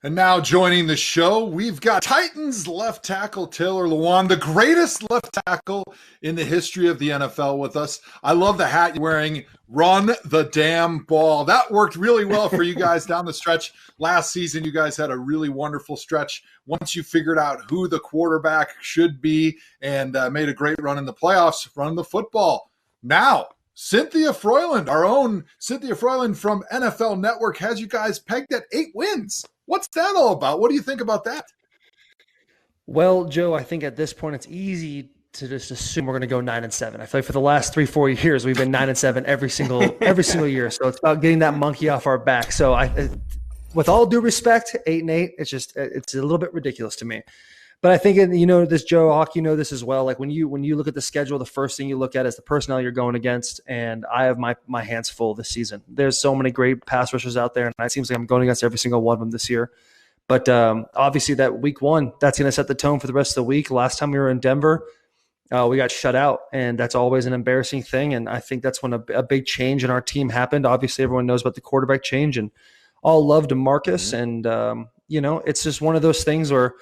And now joining the show, we've got Titans left tackle Taylor Lewan, the greatest left tackle in the history of the NFL with us. I love the hat you're wearing. Run the damn ball. That worked really well for you guys down the stretch. Last season, you guys had a really wonderful stretch once you figured out who the quarterback should be and made a great run in the playoffs, run the football. Now, Cynthia Froyland, our own Cynthia Froyland from NFL Network, has you guys pegged at 8 wins. What's that all about? What do you think about that? Well, Joe, I think at this point it's easy to just assume we're going to go 9-7. I feel like for the last 3-4 years we've been 9-7 every single year. So it's about getting that monkey off our back. So with all due respect, 8-8, it's a little bit ridiculous to me. But I think this, Joe Hawk, this as well. Like when you look at the schedule, the first thing you look at is the personnel you're going against. And I have my hands full this season. There's so many great pass rushers out there, and it seems like I'm going against every single one of them this year. But obviously that week one, that's going to set the tone for the rest of the week. Last time we were in Denver, we got shut out, and that's always an embarrassing thing. And I think that's when a big change in our team happened. Obviously, everyone knows about the quarterback change, and all love to Marcus. Mm-hmm. And, it's just one of those things where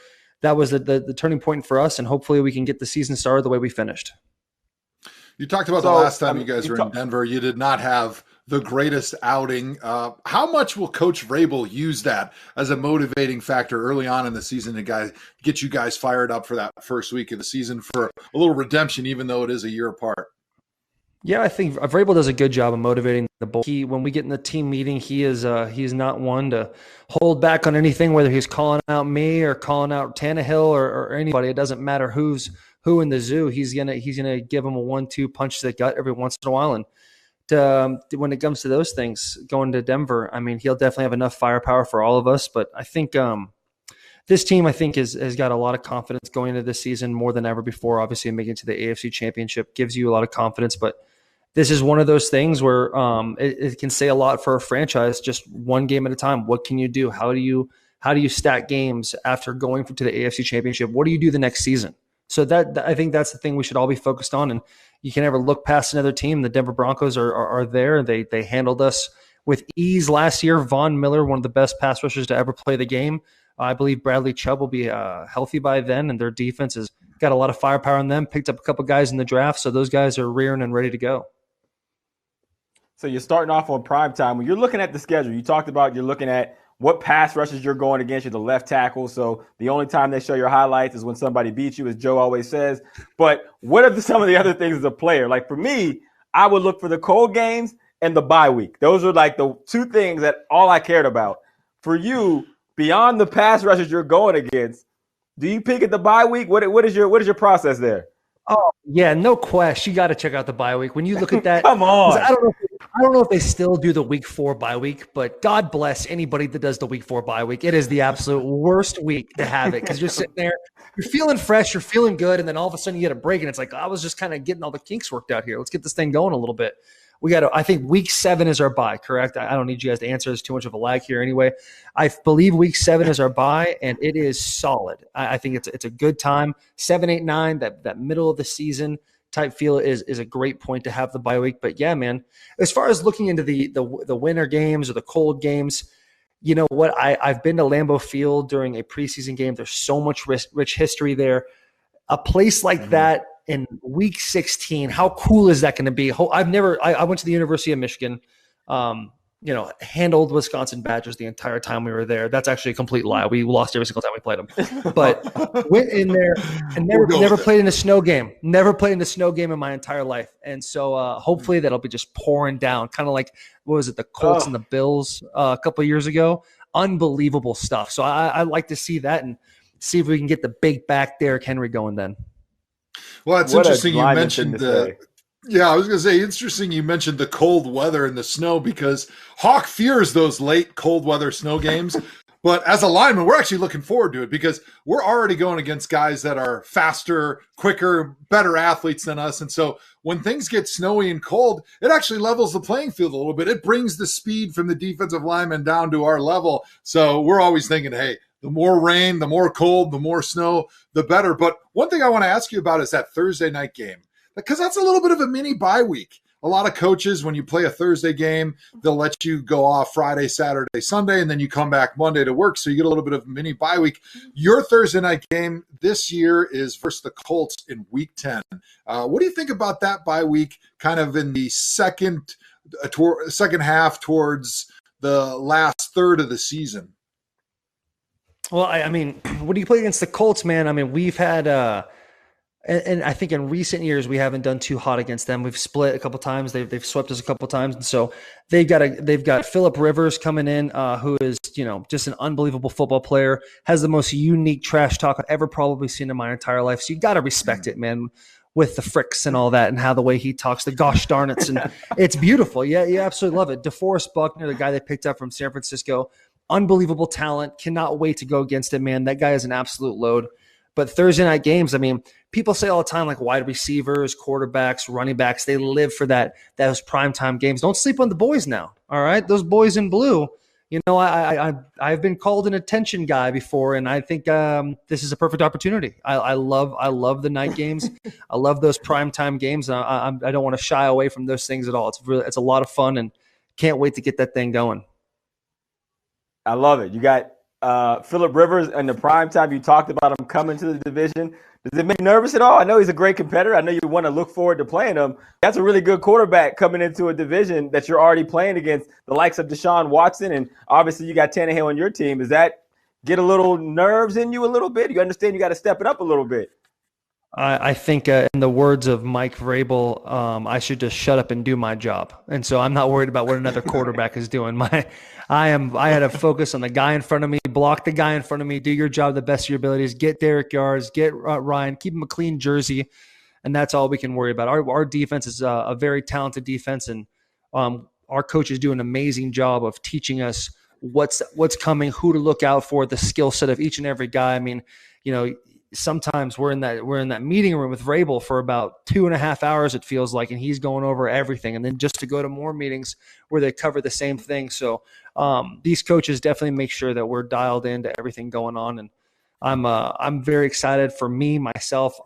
that was the turning point for us, and hopefully we can get the season started the way we finished. You talked about the last time you guys were in Denver. You did not have the greatest outing. How much will Coach Vrabel use that as a motivating factor early on in the season to get you guys fired up for that first week of the season for a little redemption, even though it is a year apart? Yeah, I think Vrabel does a good job of motivating the boys. When we get in the team meeting, he is not one to hold back on anything, whether he's calling out me or calling out Tannehill or anybody. It doesn't matter who's who in the zoo. He's gonna give him a 1-2 punch to the gut every once in a while. And when it comes to those things, going to Denver, I mean, he'll definitely have enough firepower for all of us. But I think this team, has got a lot of confidence going into this season more than ever before. Obviously, making it to the AFC Championship gives you a lot of confidence, but this is one of those things where it can say a lot for a franchise, just one game at a time. What can you do? How do you stack games after going to the AFC Championship? What do you do the next season? So that I think that's the thing we should all be focused on. And you can never look past another team. The Denver Broncos are there. They handled us with ease last year. Von Miller, one of the best pass rushers to ever play the game. I believe Bradley Chubb will be healthy by then, and their defense has got a lot of firepower in them. Picked up a couple guys in the draft, so those guys are rearing and ready to go. So you're starting off on prime time. When you're looking at the schedule, you talked about you're looking at what pass rushes you're going against. You're the left tackle, so the only time they show your highlights is when somebody beats you, as Joe always says. But what are some of the other things as a player? Like for me, I would look for the cold games and the bye week. Those are like the two things that all I cared about. For you, beyond the pass rushes you're going against, do you pick at the bye week? What is your process there? Oh yeah, no question. You got to check out the bye week. When you look at that, come on. I don't know if they still do the week 4 bye week, but God bless anybody that does the week 4 bye week. It is the absolute worst week to have it because you're sitting there, you're feeling fresh, you're feeling good, and then all of a sudden you get a break, and it's like, I was just kind of getting all the kinks worked out here. Let's get this thing going a little bit. I think week 7 is our bye, correct? I don't need you guys to answer. There's too much of a lag here anyway. I believe week 7 is our bye, and it is solid. I think it's a good time. 7, 8, 9, that middle of the season type feel is a great point to have the bye week. But yeah, man, as far as looking into the winter games or the cold games, you know what? I've been to Lambeau Field during a preseason game. There's so much rich history there. A place like that in week 16, how cool is that going to be? I went to the University of Michigan, handled Wisconsin Badgers the entire time we were there. That's actually a complete lie. We lost every single time we played them. But went in there and never played in a snow game. Never played in a snow game in my entire life. And so hopefully that'll be just pouring down, kind of like, what was it, the Colts and the Bills a couple of years ago? Unbelievable stuff. So I like to see that and see if we can get the big back Derrick Henry going then. Well, it's interesting you mentioned I was going to say, interesting you mentioned the cold weather and the snow because Hawk fears those late cold weather snow games. But as a lineman, we're actually looking forward to it because we're already going against guys that are faster, quicker, better athletes than us. And so when things get snowy and cold, it actually levels the playing field a little bit. It brings the speed from the defensive lineman down to our level. So we're always thinking, hey, the more rain, the more cold, the more snow, the better. But one thing I want to ask you about is that Thursday night game, because that's a little bit of a mini bye week. a lot of coaches, when you play a Thursday game, they'll let you go off Friday, Saturday, Sunday, and then you come back Monday to work. So you get a little bit of mini bye week. Your Thursday night game this year is versus the Colts in week 10. What do you think about that bye week kind of in the second half towards the last third of the season? Well, I mean, when you play against the Colts, man, I mean, we've had, and I think in recent years we haven't done too hot against them. We've split a couple times. They've swept us a couple times, and so they've got Phillip Rivers coming in, who is just an unbelievable football player, has the most unique trash talk I've ever probably seen in my entire life. So you got to respect it, man, with the fricks and all that, and how the way he talks, the gosh darn it's, and it's beautiful. Yeah, you absolutely love it. DeForest Buckner, the guy they picked up from San Francisco. Unbelievable talent. Cannot wait to go against him, man. That guy is an absolute load. But Thursday night games, I mean, people say all the time, like wide receivers, quarterbacks, running backs, they live for those primetime games. Don't sleep on the boys now, all right? Those boys in blue, I've been called an attention guy before, and I think this is a perfect opportunity. I love the night games. I love those primetime games. I don't want to shy away from those things at all. It's a lot of fun, and can't wait to get that thing going. I love it. You got Phillip Rivers in the prime time. You talked about him coming to the division. Does it make you nervous at all? I know he's a great competitor. I know you want to look forward to playing him. That's a really good quarterback coming into a division that you're already playing against the likes of Deshaun Watson, and obviously you got Tannehill on your team. Does that get a little nerves in you a little bit? You understand you got to step it up a little bit. I think in the words of Mike Vrabel, I should just shut up and do my job. And so I'm not worried about what another quarterback is doing. I had to focus on the guy in front of me, block the guy in front of me, do your job the best of your abilities, get Derek Yards, get Ryan, keep him a clean jersey. And that's all we can worry about. Our defense is a very talented defense, and our coaches do an amazing job of teaching us what's coming, who to look out for, the skill set of each and every guy. I mean, sometimes we're in that meeting room with Vrabel for about 2.5 hours, it feels like, and he's going over everything. And then just to go to more meetings where they cover the same thing. So these coaches definitely make sure that we're dialed into everything going on. And I'm very excited for me, myself.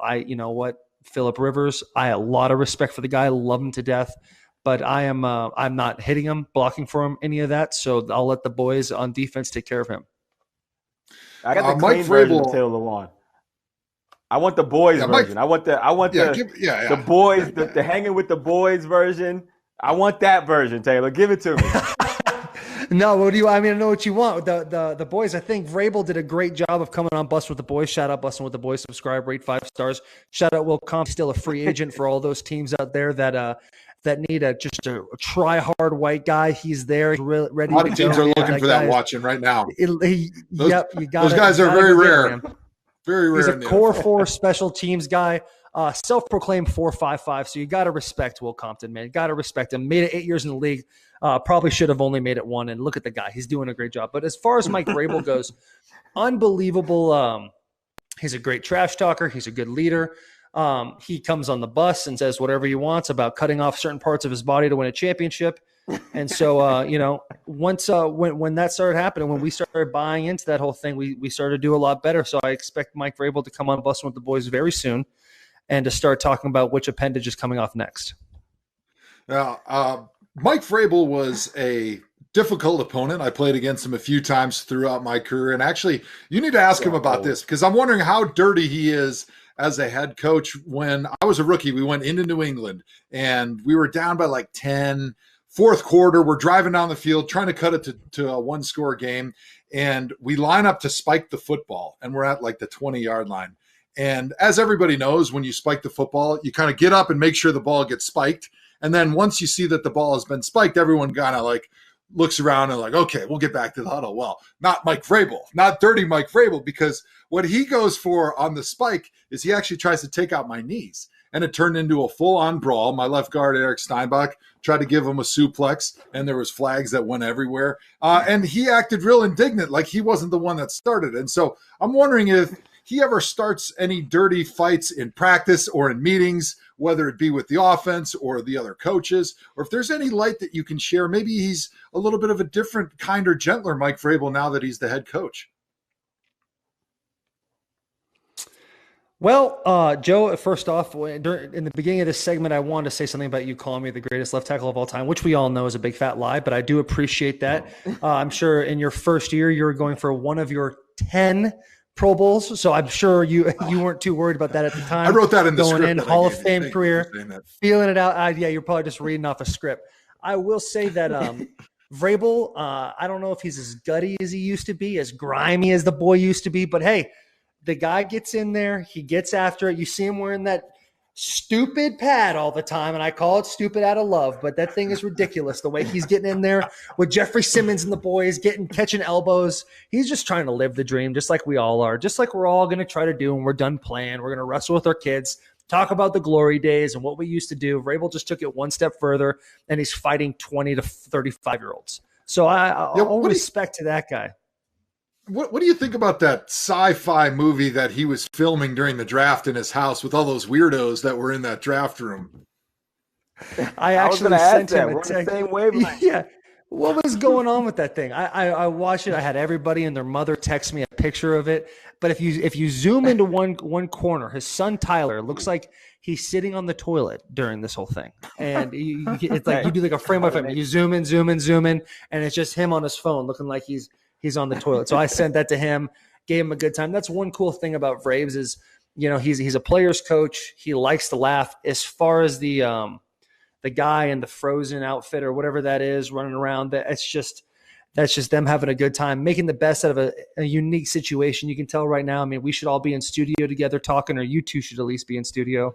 Phillip Rivers, I have a lot of respect for the guy. I love him to death, but I'm not hitting him, blocking for him, any of that. So I'll let the boys on defense take care of him. I got the clean version of Taylor Lewan. I want the boys version. I want the boys, the hanging with the boys version. I want that version, Taylor. Give it to me. No, what do you? I mean, I know what you want. The boys. I think Vrabel did a great job of coming on Busting with the Boys. Shout out Busting with the Boys. Subscribe, rate 5 stars. Shout out Will Comp, still a free agent for all those teams out there that need just a try hard white guy. He's there. He's ready. A lot of teams are looking for that watching right now. Those guys are very rare. Very rare. He's a core 4 special teams guy, self-proclaimed 4.55. So you got to respect Will Compton, man. You got to respect him. Made it 8 years in the league. Probably should have only made it 1. And look at the guy; he's doing a great job. But as far as Mike Vrabel goes, unbelievable. He's a great trash talker. He's a good leader. He comes on the bus and says whatever he wants about cutting off certain parts of his body to win a championship. And so, once when that started happening, when we started buying into that whole thing, we started to do a lot better. So I expect Mike Vrabel to come on Busting with the Boys very soon and to start talking about which appendage is coming off next. Now, Mike Vrabel was a difficult opponent. I played against him a few times throughout my career. And actually, you need to ask him about this because I'm wondering how dirty he is as a head coach. When I was a rookie, we went into New England and we were down by like 10. Fourth quarter, we're driving down the field, trying to cut it to a 1-score game. And we line up to spike the football. And we're at like the 20-yard line. And as everybody knows, when you spike the football, you kind of get up and make sure the ball gets spiked. And then once you see that the ball has been spiked, everyone kind of like looks around and like, okay, we'll get back to the huddle. Well, not Mike Vrabel, not dirty Mike Vrabel, because what he goes for on the spike is he actually tries to take out my knees. And it turned into a full-on brawl. My left guard, Eric Steinbach, tried to give him a suplex, and there was flags that went everywhere. And he acted real indignant, like he wasn't the one that started. And so I'm wondering if he ever starts any dirty fights in practice or in meetings, whether it be with the offense or the other coaches, or if there's any light that you can share. Maybe he's a little bit of a different, kinder, gentler Mike Vrabel now that he's the head coach. Well, Joe, first off, in the beginning of this segment, I wanted to say something about you calling me the greatest left tackle of all time, which we all know is a big fat lie, but I do appreciate that. I'm sure in your first year, you were going for one of your 10 Pro Bowls, so I'm sure you weren't too worried about that at the time. I wrote that in the going script. In Hall of Fame career, feeling it out. Yeah, you're probably just reading off a script. I will say that Vrabel, I don't know if he's as gutty as he used to be, as grimy as the boy used to be, but hey, the guy gets in there. He gets after it. You see him wearing that stupid pad all the time, and I call it stupid out of love, but that thing is ridiculous the way he's getting in there with Jeffrey Simmons and the boys, catching elbows. He's just trying to live the dream, just like we all are, just like we're all going to try to do when we're done playing. We're going to wrestle with our kids, talk about the glory days and what we used to do. Vrabel just took it one step further, and he's fighting 20 to 35-year-olds. So all respect to that guy. What do you think about that sci-fi movie that he was filming during the draft in his house with all those weirdos that were in that draft room? I actually sent him a text. Same wavelength. Yeah. What was going on with that thing? I watched it. I had everybody and their mother text me a picture of it. But if you zoom into one corner, his son Tyler looks like he's sitting on the toilet during this whole thing. And it's like you do like a frame by frame. You zoom in, and it's just him on his phone looking like he's on the toilet. So I sent that to him, gave him a good time. That's one cool thing about Braves is, he's a player's coach. He likes to laugh. As far as the guy in the Frozen outfit or whatever that is running around, that's just them having a good time, making the best out of a unique situation. You can tell right now, I mean, we should all be in studio together talking, or you two should at least be in studio.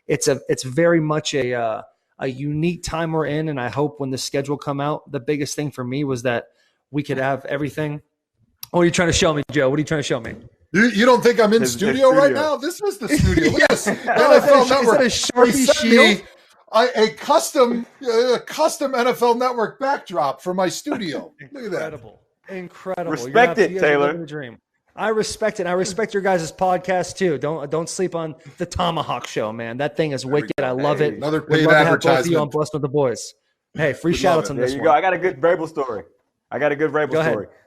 It's very much a unique time we're in. And I hope when the schedule come out, the biggest thing for me was that we could have everything. What are you trying to show me, Joe? What are you trying to show me? You don't think I'm in studio right now? This is the studio. Yes. NFL Network. Is that a Sharpie shield? A custom NFL Network backdrop for my studio. Look at that. Incredible. Respect it, Taylor. Dream. I respect it. I respect your guys' podcast too. Don't sleep on the Tomahawk Show, man. That thing is wicked. I love it. Another paid advertisement. To you on Blessed with the Boys. Hey, free shout-outs on this one. There you go. I got a good Vrabel story.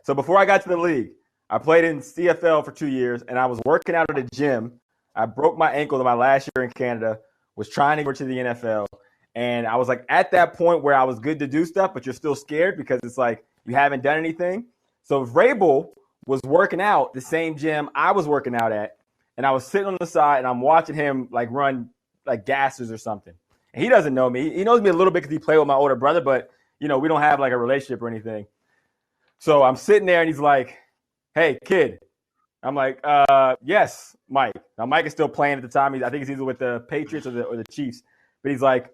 So before I got to the league, I played in CFL for 2 years, and I was working out at a gym. I broke my ankle in my last year in Canada, was trying to go to the NFL, and I was like at that point where I was good to do stuff, but you're still scared because it's like you haven't done anything. So Vrabel was working out the same gym I was working out at, and I was sitting on the side, and I'm watching him like run like gases or something. And he doesn't know me. He knows me a little bit because he played with my older brother, but, we don't have like a relationship or anything. So I'm sitting there, and he's like, "Hey, kid." I'm like, "Yes, Mike." Now, Mike is still playing at the time. I think he's either with the Patriots or the Chiefs. But he's like,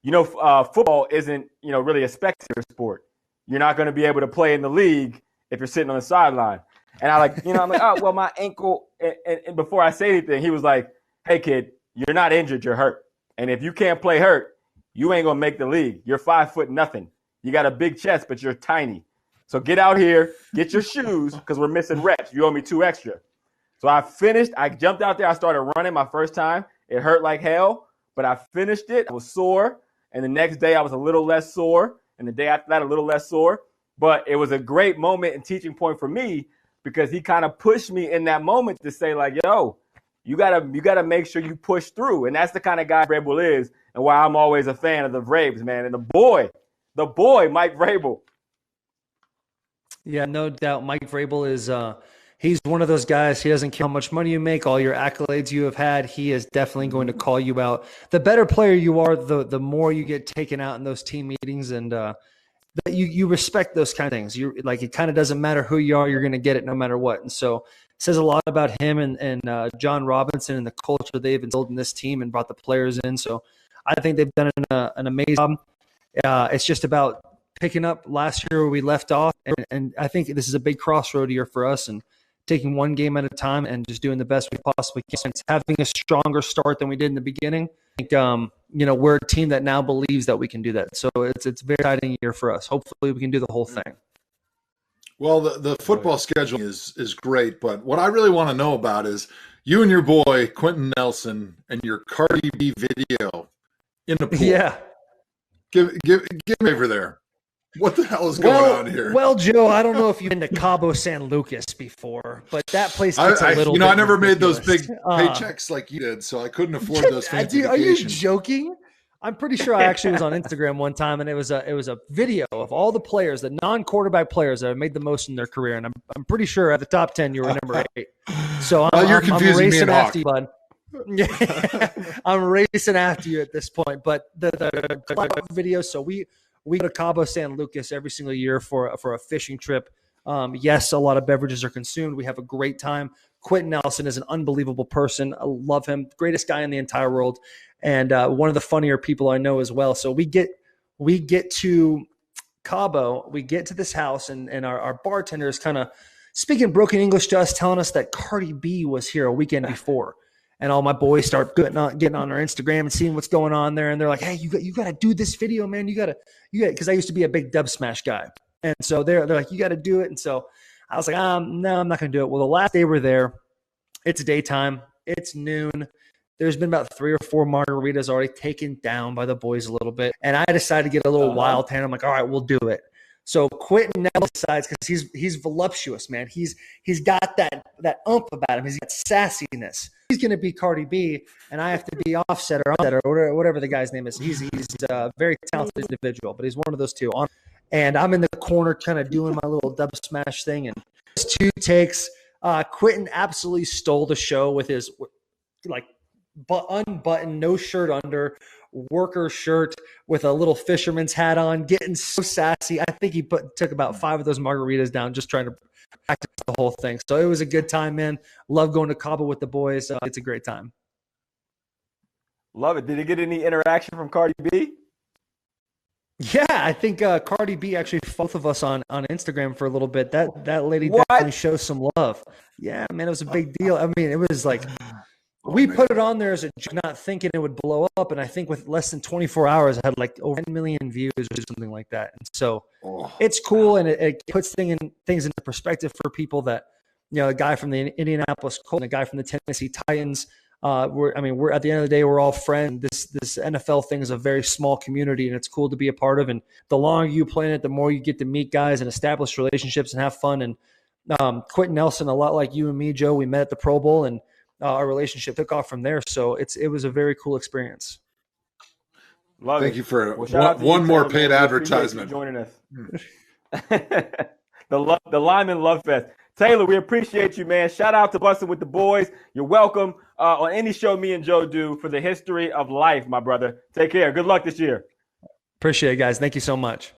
football isn't, really a spectator sport. You're not going to be able to play in the league if you're sitting on the sideline. And I'm like, "Oh, well, my ankle." And before I say anything, he was like, "Hey, kid, you're not injured. You're hurt. And if you can't play hurt, you ain't going to make the league. You're 5'0". You got a big chest, but you're tiny. So get out here, get your shoes, because we're missing reps. You owe me 2 extra." So I finished. I jumped out there. I started running my first time. It hurt like hell, but I finished it. I was sore. And the next day I was a little less sore. And the day after that, a little less sore. But it was a great moment and teaching point for me because he kind of pushed me in that moment to say, like, yo, you gotta make sure you push through. And that's the kind of guy Vrabel is and why I'm always a fan of the Braves, man. And the boy, Mike Vrabel. Yeah, no doubt. Mike Vrabel is he's one of those guys. He doesn't care how much money you make, all your accolades you have had. He is definitely going to call you out. The better player you are, the more you get taken out in those team meetings, and you respect those kind of things. You like it kind of doesn't matter who you are. You're going to get it no matter what. And so it says a lot about him and John Robinson and the culture they've instilled in this team and brought the players in. So I think they've done an amazing job. It's just about picking up last year where we left off. And I think this is a big crossroad year for us and taking one game at a time and just doing the best we possibly can. It's having a stronger start than we did in the beginning. I think, we're a team that now believes that we can do that. So it's a very exciting year for us. Hopefully we can do the whole thing. Well, the football schedule is great, but what I really want to know about is you and your boy, Quentin Nelson, and your Cardi B video in the pool. Yeah. Give me over there. What the hell is going on here? Well, Joe, I don't know if you've been to Cabo San Lucas before, but that place gets a little. I never made those ridiculous. big paychecks like you did, so I couldn't afford those fancy Are you vacations. joking? I'm pretty sure I actually was on Instagram one time, and it was a video of all the players, the non-quarterback players that have made the most in their career, and I'm pretty sure at the top 10 you were number 8. So you're confusing me and Hawk. after you, bud. I'm racing after you at this point. But the video, so we go to Cabo San Lucas every single year for a fishing trip. Yes, a lot of beverages are consumed. We have a great time. Quentin Nelson is an unbelievable person. I love him. Greatest guy in the entire world. And one of the funnier people I know as well. So we get to Cabo, we get to this house, and our bartender is kind of speaking broken English to us, telling us that Cardi B was here a weekend before. And all my boys start getting on our Instagram and seeing what's going on there. And they're like, hey, you got to do this video, man. You got to, because I used to be a big Dub Smash guy. And so they're like, you got to do it. And so I was like, no, I'm not going to do it. Well, the last day we're there, it's daytime. It's noon. There's been about 3 or 4 margaritas already taken down by the boys a little bit. And I decided to get a little wild hand. I'm like, all right, we'll do it. So Quentin now decides, because he's voluptuous, man. He's got that oomph about him. He's got sassiness. He's going to be Cardi B, and I have to be Offset or whatever the guy's name is. He's a very talented individual, but he's one of those two. And I'm in the corner kind of doing my little Dub Smash thing. And 2 takes. Quentin absolutely stole the show with his unbuttoned, no shirt under, worker shirt with a little fisherman's hat on, getting so sassy. I think he took about 5 of those margaritas down just trying to practice the whole thing. So it was a good time, man. Love going to Cabo with the boys. It's a great time. Love it. Did he get any interaction from Cardi B? Yeah, I think Cardi B actually both of us on Instagram for a little bit. That lady definitely shows some love. Yeah, man, it was a big deal. I mean, it was like we put it on there as a joke, not thinking it would blow up, and I think with less than 24 hours, I had like over 10 million views or something like that. And so it's cool, and it puts things into perspective for people that, a guy from the Indianapolis Colts and a guy from the Tennessee Titans. We're at the end of the day, we're all friends. This NFL thing is a very small community, and it's cool to be a part of. And the longer you play in it, the more you get to meet guys and establish relationships and have fun. And Quentin Nelson, a lot like you and me, Joe, we met at the Pro Bowl, and our relationship took off from there. So it was a very cool experience. Thank you for one more paid advertisement. Joining us. The Lyman Love Fest. Taylor, we appreciate you, man. Shout out to Bussin' with the Boys. You're welcome on any show me and Joe do for the history of life, my brother. Take care. Good luck this year. Appreciate it, guys. Thank you so much.